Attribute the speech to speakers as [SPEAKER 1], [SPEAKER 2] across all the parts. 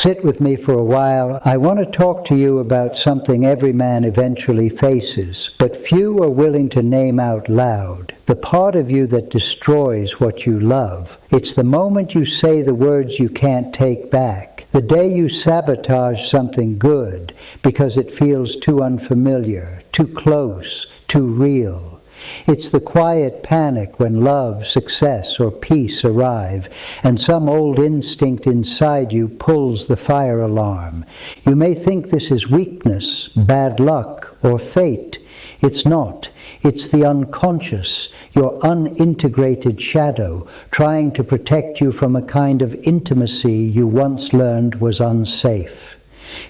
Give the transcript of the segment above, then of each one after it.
[SPEAKER 1] sit with me for a while, I want to talk to you about something every man eventually faces, but few are willing to name out loud. The part of you that destroys what you love. It's the moment you say the words you can't take back. The day you sabotage something good because it feels too unfamiliar, too close, too real. It's the quiet panic when love, success, or peace arrive, and some old instinct inside you pulls the fire alarm. You may think this is weakness, bad luck, or fate. It's not. It's the unconscious, your unintegrated shadow, trying to protect you from a kind of intimacy you once learned was unsafe.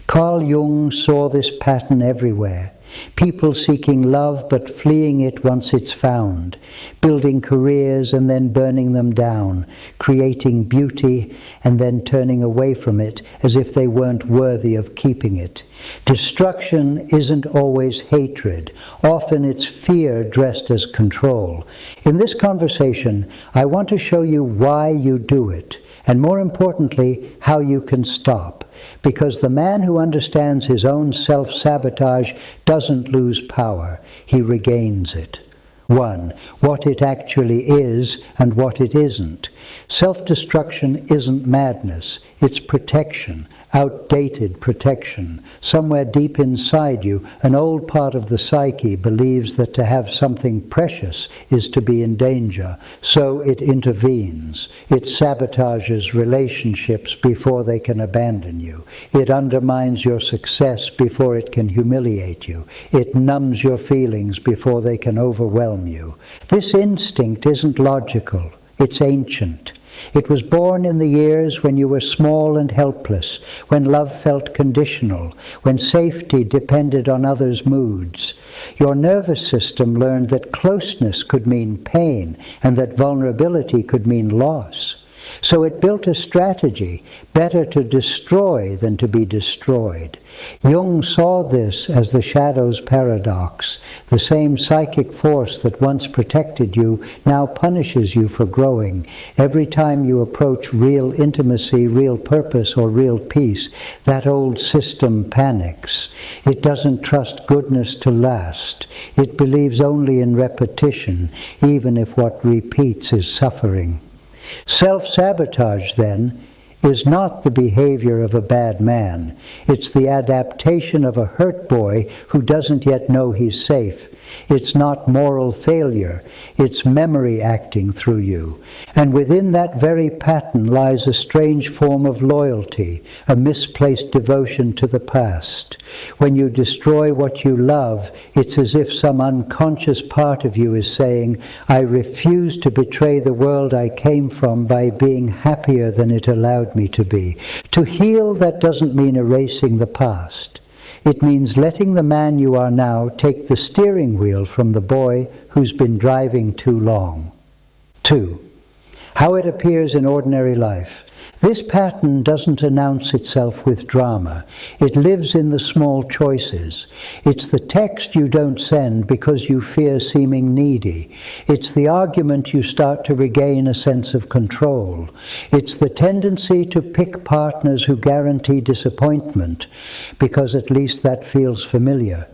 [SPEAKER 1] Carl Jung saw this pattern everywhere. People seeking love but fleeing it once it's found, building careers and then burning them down, creating beauty and then turning away from it as if they weren't worthy of keeping it. Destruction isn't always hatred. Often it's fear dressed as control. In this conversation, I want to show you why you do it, and more importantly, how you can stop. Because the man who understands his own self-sabotage doesn't lose power, he regains it. 1. What it actually is and what it isn't. Self-destruction isn't madness, it's protection, outdated protection. Somewhere deep inside you, an old part of the psyche believes that to have something precious is to be in danger, so it intervenes. It sabotages relationships before they can abandon you. It undermines your success before it can humiliate you. It numbs your feelings before they can overwhelm you. This instinct isn't logical, it's ancient. It was born in the years when you were small and helpless, when love felt conditional, when safety depended on others' moods. Your nervous system learned that closeness could mean pain and that vulnerability could mean loss. So it built a strategy, better to destroy than to be destroyed. Jung saw this as the shadow's paradox. The same psychic force that once protected you now punishes you for growing. Every time you approach real intimacy, real purpose, or real peace, that old system panics. It doesn't trust goodness to last. It believes only in repetition, even if what repeats is suffering. Self-sabotage, then, is not the behavior of a bad man. It's the adaptation of a hurt boy who doesn't yet know he's safe. It's not moral failure. It's memory acting through you. And within that very pattern lies a strange form of loyalty, a misplaced devotion to the past. When you destroy what you love, it's as if some unconscious part of you is saying, I refuse to betray the world I came from by being happier than it allowed me to be. To heal, that doesn't mean erasing the past. It means letting the man you are now take the steering wheel from the boy who's been driving too long. 2. How it appears in ordinary life. This pattern doesn't announce itself with drama. It lives in the small choices. It's the text you don't send because you fear seeming needy. It's the argument you start to regain a sense of control. It's the tendency to pick partners who guarantee disappointment, because at least that feels familiar.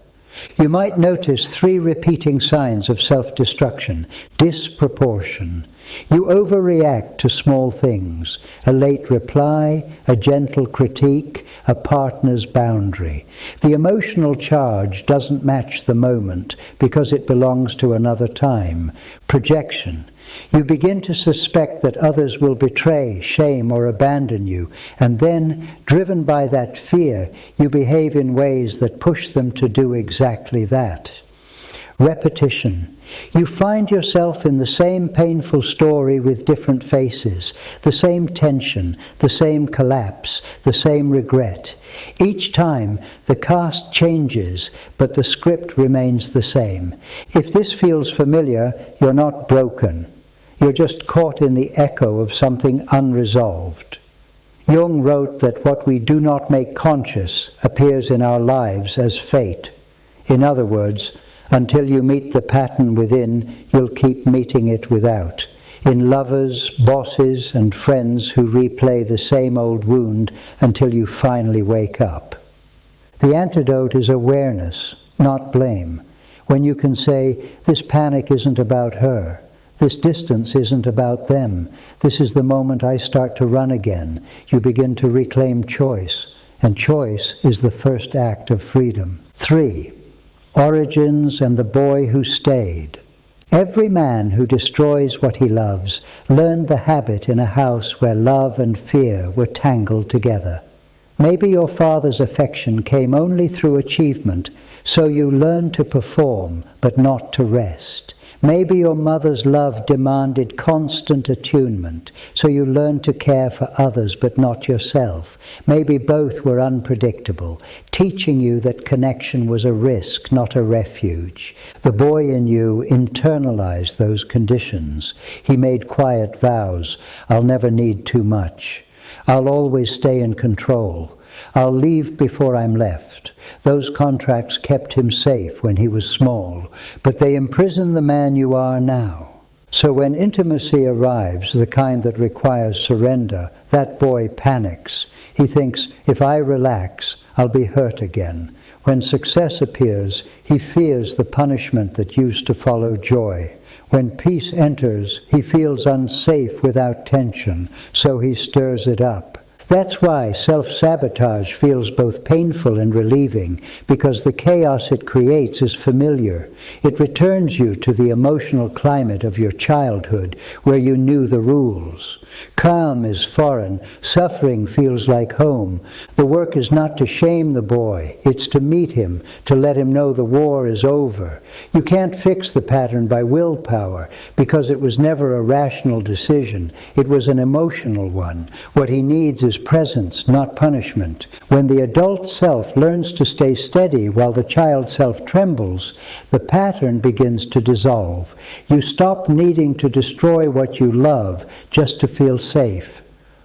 [SPEAKER 1] You might notice 3 repeating signs of self-destruction. Disproportion. You overreact to small things, a late reply, a gentle critique, a partner's boundary. The emotional charge doesn't match the moment because it belongs to another time. Projection. You begin to suspect that others will betray, shame, or abandon you, and then, driven by that fear, you behave in ways that push them to do exactly that. Repetition. You find yourself in the same painful story with different faces, the same tension, the same collapse, the same regret. Each time, the cast changes, but the script remains the same. If this feels familiar, you're not broken. You're just caught in the echo of something unresolved. Jung wrote that what we do not make conscious appears in our lives as fate. In other words, until you meet the pattern within, you'll keep meeting it without. in lovers, bosses, and friends who replay the same old wound until you finally wake up. The antidote is awareness, not blame. When you can say, this panic isn't about her. This distance isn't about them. This is the moment I start to run again. You begin to reclaim choice, and choice is the first act of freedom. 3. Origins and the boy who stayed. Every man who destroys what he loves learned the habit in a house where love and fear were tangled together. Maybe your father's affection came only through achievement, so you learned to perform but not to rest. Maybe your mother's love demanded constant attunement, so you learned to care for others but not yourself. Maybe both were unpredictable, teaching you that connection was a risk, not a refuge. The boy in you internalized those conditions. He made quiet vows. I'll never need too much. I'll always stay in control. I'll leave before I'm left. Those contracts kept him safe when he was small, but they imprison the man you are now. So when intimacy arrives, the kind that requires surrender, that boy panics. He thinks, if I relax, I'll be hurt again. When success appears, he fears the punishment that used to follow joy. When peace enters, he feels unsafe without tension, so he stirs it up. That's why self-sabotage feels both painful and relieving, because the chaos it creates is familiar. It returns you to the emotional climate of your childhood, where you knew the rules. Calm is foreign. Suffering feels like home. The work is not to shame the boy. It's to meet him, to let him know the war is over. You can't fix the pattern by willpower, because it was never a rational decision. It was an emotional one. What he needs is presence, not punishment. When the adult self learns to stay steady while the child self trembles, the pattern begins to dissolve. You stop needing to destroy what you love just to feel safe.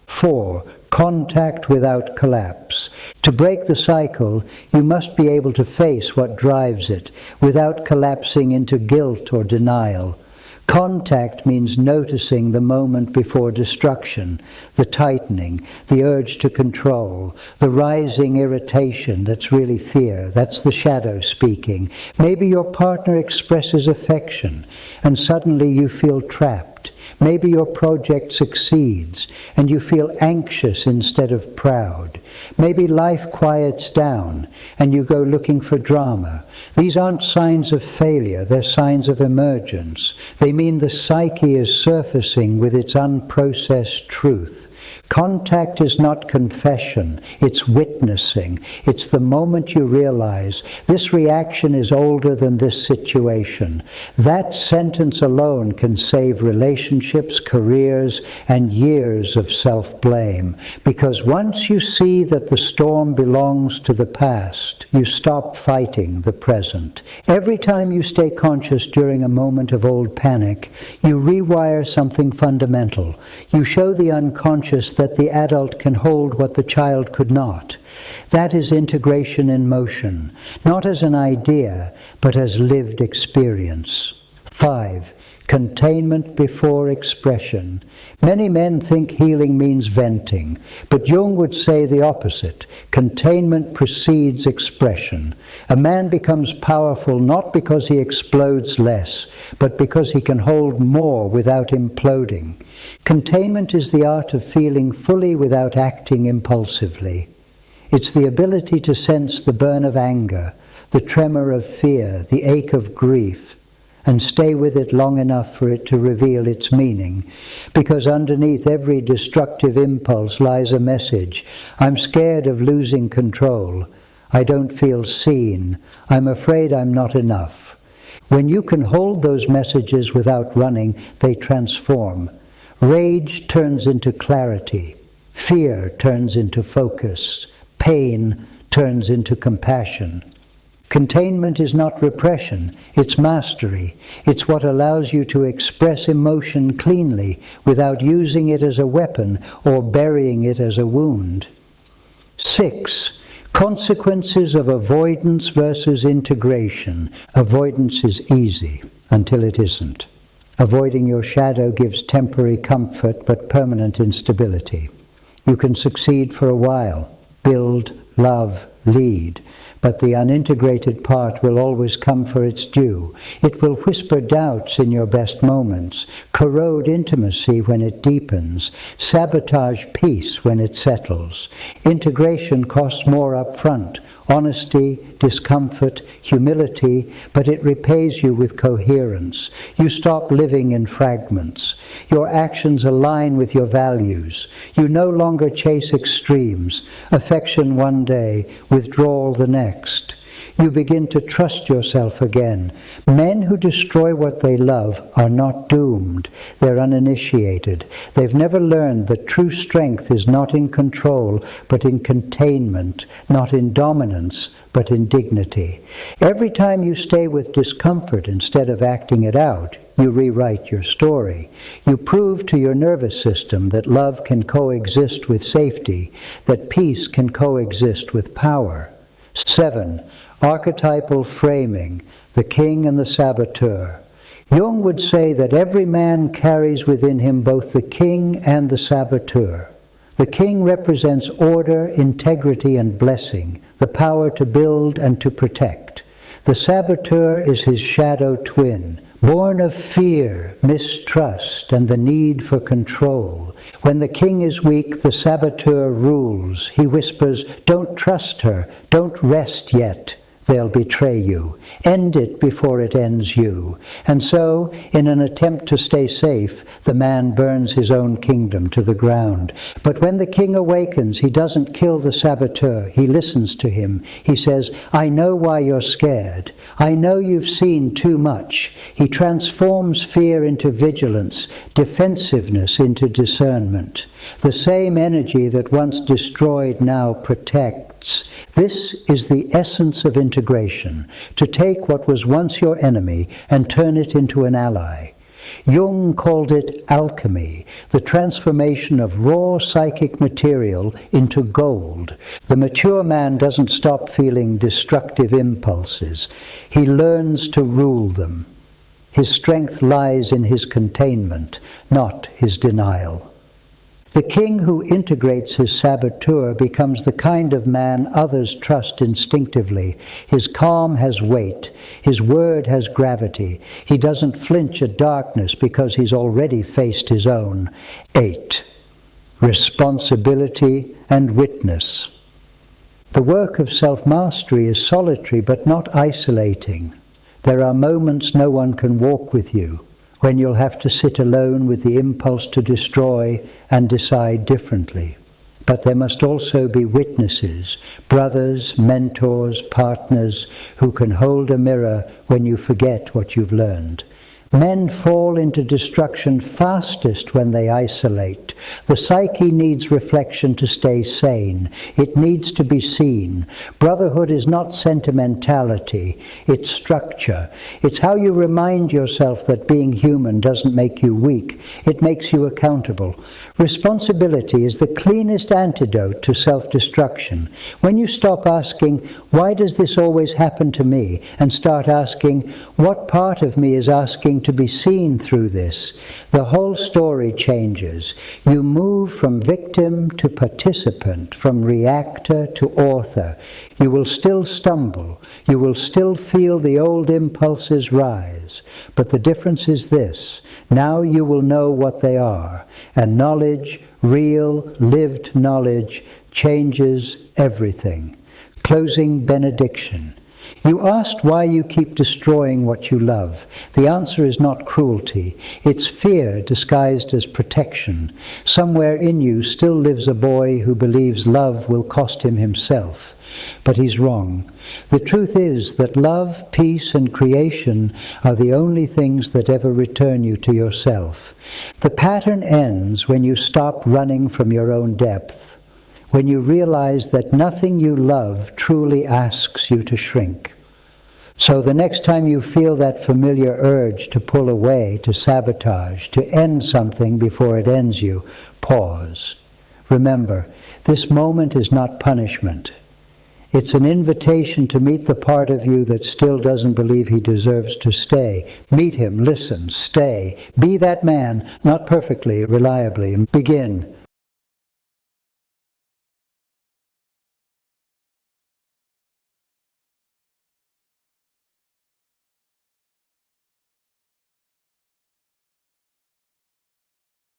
[SPEAKER 1] 4. Contact without collapse. To break the cycle, you must be able to face what drives it, without collapsing into guilt or denial. Contact means noticing the moment before destruction, the tightening, the urge to control, the rising irritation that's really fear. That's the shadow speaking. Maybe your partner expresses affection, and suddenly you feel trapped. Maybe your project succeeds, and you feel anxious instead of proud. Maybe life quiets down, and you go looking for drama. These aren't signs of failure, they're signs of emergence. They mean the psyche is surfacing with its unprocessed truth. Contact is not confession, it's witnessing. It's the moment you realize this reaction is older than this situation. That sentence alone can save relationships, careers, and years of self-blame. Because once you see that the storm belongs to the past, you stop fighting the present. Every time you stay conscious during a moment of old panic, you rewire something fundamental. You show the unconscious that the adult can hold what the child could not. That is integration in motion, not as an idea, but as lived experience. 5. Containment before expression. Many men think healing means venting, but Jung would say the opposite. Containment precedes expression. A man becomes powerful not because he explodes less, but because he can hold more without imploding. Containment is the art of feeling fully without acting impulsively. It's the ability to sense the burn of anger, the tremor of fear, the ache of grief, and stay with it long enough for it to reveal its meaning. Because underneath every destructive impulse lies a message. I'm scared of losing control. I don't feel seen. I'm afraid I'm not enough. When you can hold those messages without running, they transform. Rage turns into clarity. Fear turns into focus. Pain turns into compassion. Containment is not repression, it's mastery. It's what allows you to express emotion cleanly without using it as a weapon or burying it as a wound. 6. Consequences of avoidance versus integration. Avoidance is easy until it isn't. Avoiding your shadow gives temporary comfort but permanent instability. You can succeed for a while, build, love, lead, but the unintegrated part will always come for its due. It will whisper doubts in your best moments, corrode intimacy when it deepens, sabotage peace when it settles. Integration costs more up front, honesty, discomfort, humility, but it repays you with coherence. You stop living in fragments. Your actions align with your values. You no longer chase extremes, affection one day, withdrawal the next. You begin to trust yourself again. Men who destroy what they love are not doomed. They're uninitiated. They've never learned that true strength is not in control, but in containment, not in dominance, but in dignity. Every time you stay with discomfort instead of acting it out, you rewrite your story. You prove to your nervous system that love can coexist with safety, that peace can coexist with power. 7. Archetypal framing, the king and the saboteur. Jung would say that every man carries within him both the king and the saboteur. The king represents order, integrity, and blessing, the power to build and to protect. The saboteur is his shadow twin, born of fear, mistrust, and the need for control. When the king is weak, the saboteur rules. He whispers, "Don't trust her, don't rest yet. They'll betray you. End it before it ends you." And so, in an attempt to stay safe, the man burns his own kingdom to the ground. But when the king awakens, he doesn't kill the saboteur. He listens to him. He says, "I know why you're scared. I know you've seen too much." He transforms fear into vigilance, defensiveness into discernment. The same energy that once destroyed now protects. This is the essence of integration, to take what was once your enemy and turn it into an ally. Jung called it alchemy, the transformation of raw psychic material into gold. The mature man doesn't stop feeling destructive impulses. He learns to rule them. His strength lies in his containment, not his denial. The king who integrates his saboteur becomes the kind of man others trust instinctively. His calm has weight. His word has gravity. He doesn't flinch at darkness because he's already faced his own. 8. Responsibility and witness. The work of self-mastery is solitary but not isolating. There are moments no one can walk with you, when you'll have to sit alone with the impulse to destroy and decide differently. But there must also be witnesses, brothers, mentors, partners, who can hold a mirror when you forget what you've learned. Men fall into destruction fastest when they isolate. The psyche needs reflection to stay sane. It needs to be seen. Brotherhood is not sentimentality, it's structure. It's how you remind yourself that being human doesn't make you weak. It makes you accountable. Responsibility is the cleanest antidote to self-destruction. When you stop asking, "Why does this always happen to me?" and start asking, "What part of me is asking to be seen through this?" the whole story changes. You move from victim to participant, from reactor to author. You will still stumble. You will still feel the old impulses rise. But the difference is this: now you will know what they are. And knowledge, real, lived knowledge, changes everything. Closing benediction. You asked why you keep destroying what you love. The answer is not cruelty. It's fear disguised as protection. Somewhere in you still lives a boy who believes love will cost him himself. But he's wrong. The truth is that love, peace, and creation are the only things that ever return you to yourself. The pattern ends when you stop running from your own depth, when you realize that nothing you love truly asks you to shrink. So the next time you feel that familiar urge to pull away, to sabotage, to end something before it ends you, pause. Remember, this moment is not punishment. It's an invitation to meet the part of you that still doesn't believe he deserves to stay. Meet him, listen, stay. Be that man, not perfectly, reliably. Begin.